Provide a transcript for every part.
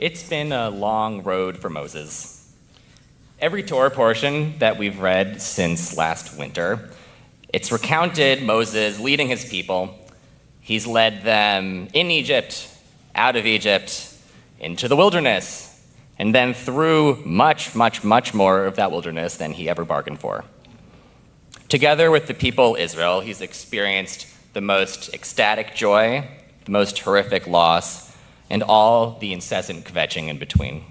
It's been a long road for Moses. Every Torah portion that we've read since last winter, it's recounted Moses leading his people. He's led them in Egypt, out of Egypt, into the wilderness, and then through much, much, much more of that wilderness than he ever bargained for. Together with the people Israel, he's experienced the most ecstatic joy, the most horrific loss, and all the incessant kvetching in between.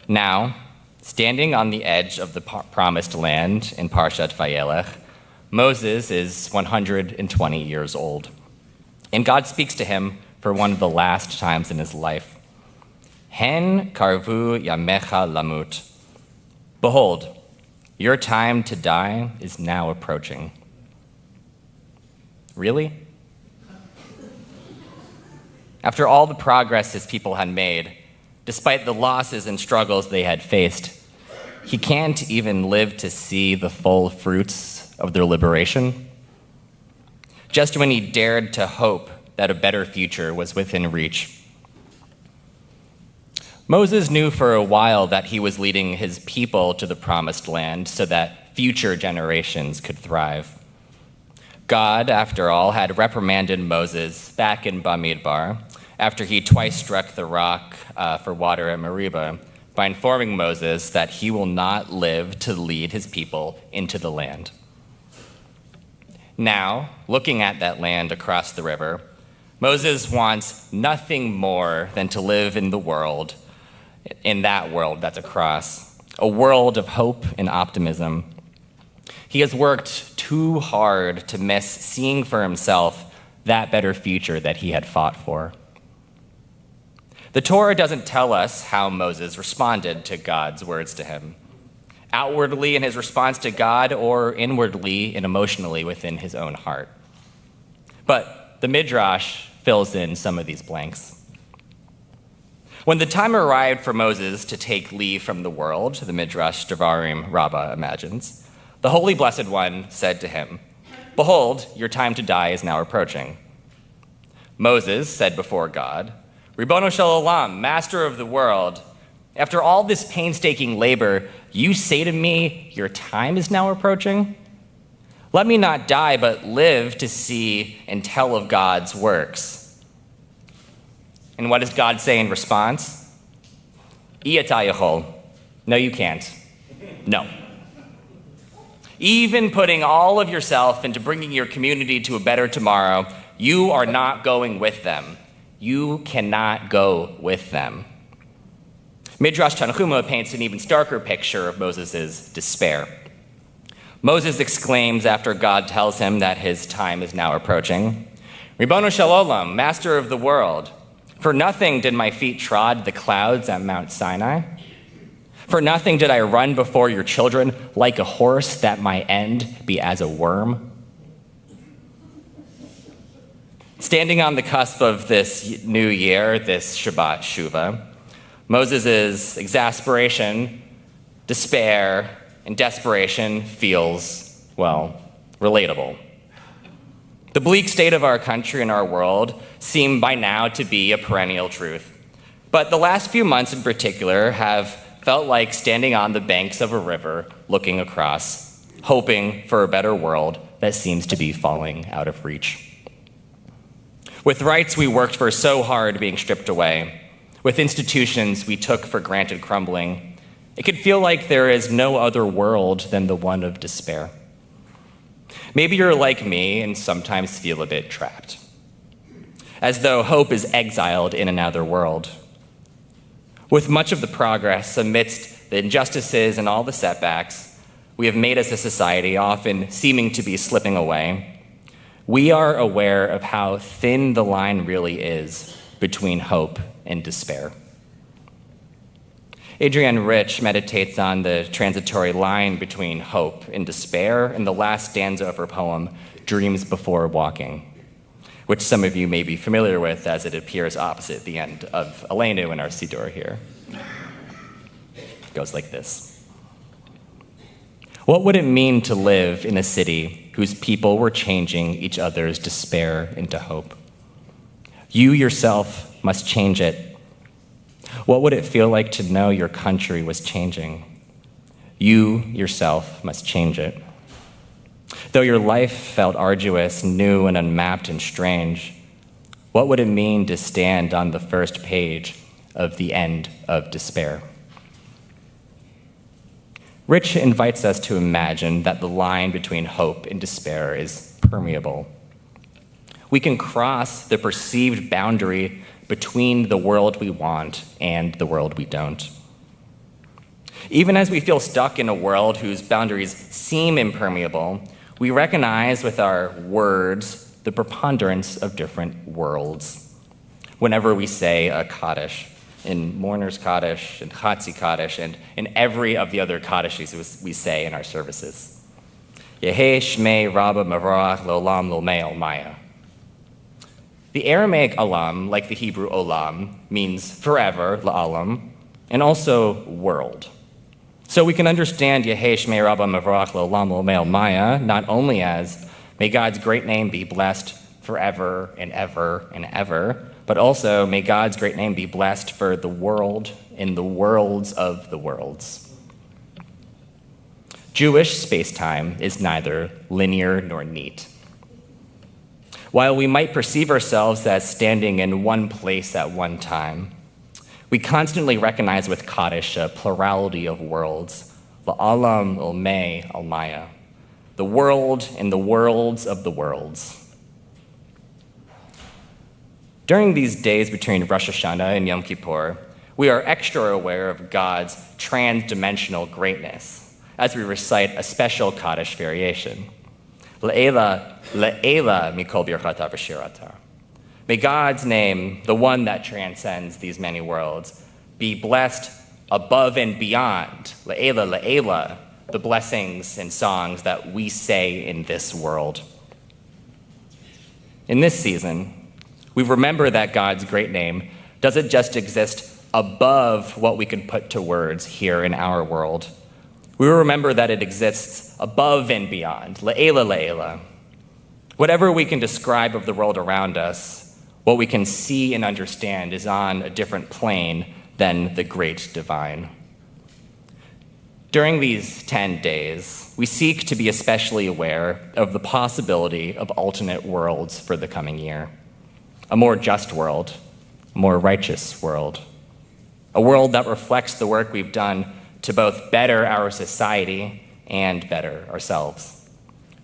Now, standing on the edge of the promised land in Parshat Vayeilech, Moses is 120 years old. And God speaks to him for one of the last times in his life. Hen karvu yamecha lamut. Behold, your time to die is now approaching. Really? After all the progress his people had made, despite the losses and struggles they had faced, he can't even live to see the full fruits of their liberation. Just when he dared to hope that a better future was within reach. Moses knew for a while that he was leading his people to the promised land so that future generations could thrive. God, after all, had reprimanded Moses back in Bamidbar after he twice struck the rock for water at Meribah by informing Moses that he will not live to lead his people into the land. Now, looking at that land across the river, Moses wants nothing more than to live in that world that's across, a world of hope and optimism. He has worked too hard to miss seeing for himself that better future that he had fought for. The Torah doesn't tell us how Moses responded to God's words to him, outwardly in his response to God or inwardly and emotionally within his own heart. But the Midrash fills in some of these blanks. When the time arrived for Moses to take leave from the world, the Midrash Devarim Rabbah imagines, the Holy Blessed One said to him, "Behold, your time to die is now approaching." Moses said before God, "Ribono shel olam, master of the world, after all this painstaking labor, you say to me, your time is now approaching? Let me not die, but live to see and tell of God's works." And what does God say in response? Iyata yachol. No, you can't. No. Even putting all of yourself into bringing your community to a better tomorrow, you are not going with them. You cannot go with them. Midrash Tanchuma paints an even starker picture of Moses' despair. Moses exclaims after God tells him that his time is now approaching, "Ribono shel olam, master of the world, for nothing did my feet trod the clouds at Mount Sinai. For nothing did I run before your children like a horse that my end be as a worm." Standing on the cusp of this new year, this Shabbat, Shuva, Moses' exasperation, despair, and desperation feels, well, relatable. The bleak state of our country and our world seem by now to be a perennial truth. But the last few months in particular have felt like standing on the banks of a river, looking across, hoping for a better world that seems to be falling out of reach. With rights we worked for so hard being stripped away, with institutions we took for granted crumbling, it could feel like there is no other world than the one of despair. Maybe you're like me and sometimes feel a bit trapped, as though hope is exiled in another world. With much of the progress amidst the injustices and all the setbacks we have made as a society, often seeming to be slipping away, we are aware of how thin the line really is between hope and despair. Adrienne Rich meditates on the transitory line between hope and despair in the last stanza of her poem, Dreams Before Walking, which some of you may be familiar with as it appears opposite the end of Aleinu in our Siddur here. It goes like this. What would it mean to live in a city whose people were changing each other's despair into hope? You yourself must change it. What would it feel like to know your country was changing? You yourself must change it. Though your life felt arduous, new and unmapped and strange, what would it mean to stand on the first page of The End of Despair? Rich invites us to imagine that the line between hope and despair is permeable. We can cross the perceived boundary between the world we want and the world we don't. Even as we feel stuck in a world whose boundaries seem impermeable, we recognize with our words the preponderance of different worlds. Whenever we say a Kaddish, in Mourner's Kaddish, and Chatzi Kaddish, and in every of the other Kaddishes we say in our services. Yehei Shmei Rabba Mavarach L'Olam L'Omei Almaya. The Aramaic Olam, like the Hebrew Olam, means forever, La'alam, and also world. So we can understand Yehei Shmei Rabba Mavarach L'Olam L'Omei Almaya not only as may God's great name be blessed forever and ever and ever, but also may God's great name be blessed for the world and the worlds of the worlds. Jewish space-time is neither linear nor neat. While we might perceive ourselves as standing in one place at one time, we constantly recognize with Kaddish a plurality of worlds, La'alam L'Omei Almaya, the world and the worlds of the worlds. During these days between Rosh Hashanah and Yom Kippur, we are extra aware of God's trans-dimensional greatness as we recite a special Kaddish variation. Le'ela, le'ela mikol birchata v'shirata. May God's name, the one that transcends these many worlds, be blessed above and beyond, le'ela, le'ela, the blessings and songs that we say in this world. In this season, we remember that God's great name doesn't just exist above what we can put to words here in our world. We remember that it exists above and beyond, le'ela, le'ela. Whatever we can describe of the world around us, what we can see and understand is on a different plane than the great divine. During these 10 days, we seek to be especially aware of the possibility of alternate worlds for the coming year. A more just world, a more righteous world, a world that reflects the work we've done to both better our society and better ourselves,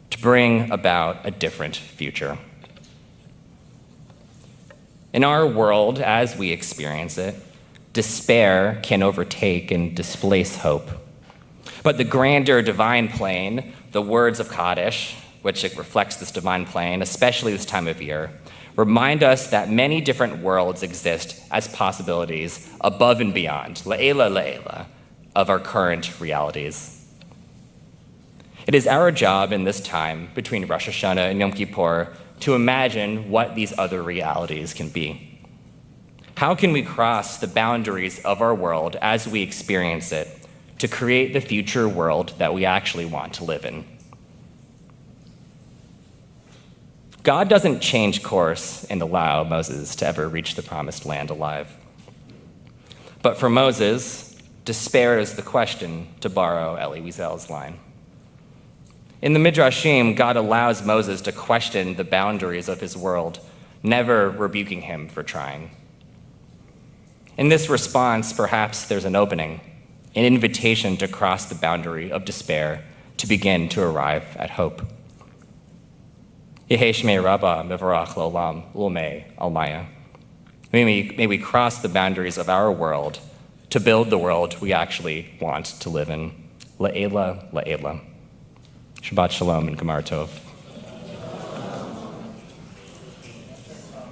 to bring about a different future. In our world, as we experience it, despair can overtake and displace hope. But the grander divine plane, the words of Kaddish, which it reflects this divine plane, especially this time of year, remind us that many different worlds exist as possibilities above and beyond, le'ela, le'ela, of our current realities. It is our job in this time between Rosh Hashanah and Yom Kippur to imagine what these other realities can be. How can we cross the boundaries of our world as we experience it to create the future world that we actually want to live in? God doesn't change course and allow Moses to ever reach the promised land alive. But for Moses, despair is the question, to borrow Elie Wiesel's line. In the Midrashim, God allows Moses to question the boundaries of his world, never rebuking him for trying. In this response, perhaps there's an opening, an invitation to cross the boundary of despair to begin to arrive at hope. Yehei Shmei Rabba Mevarach L'Olam L'Omei Almaya. May we cross the boundaries of our world to build the world we actually want to live in. Le'ela, le'ela. Shabbat Shalom and Gemar Tov.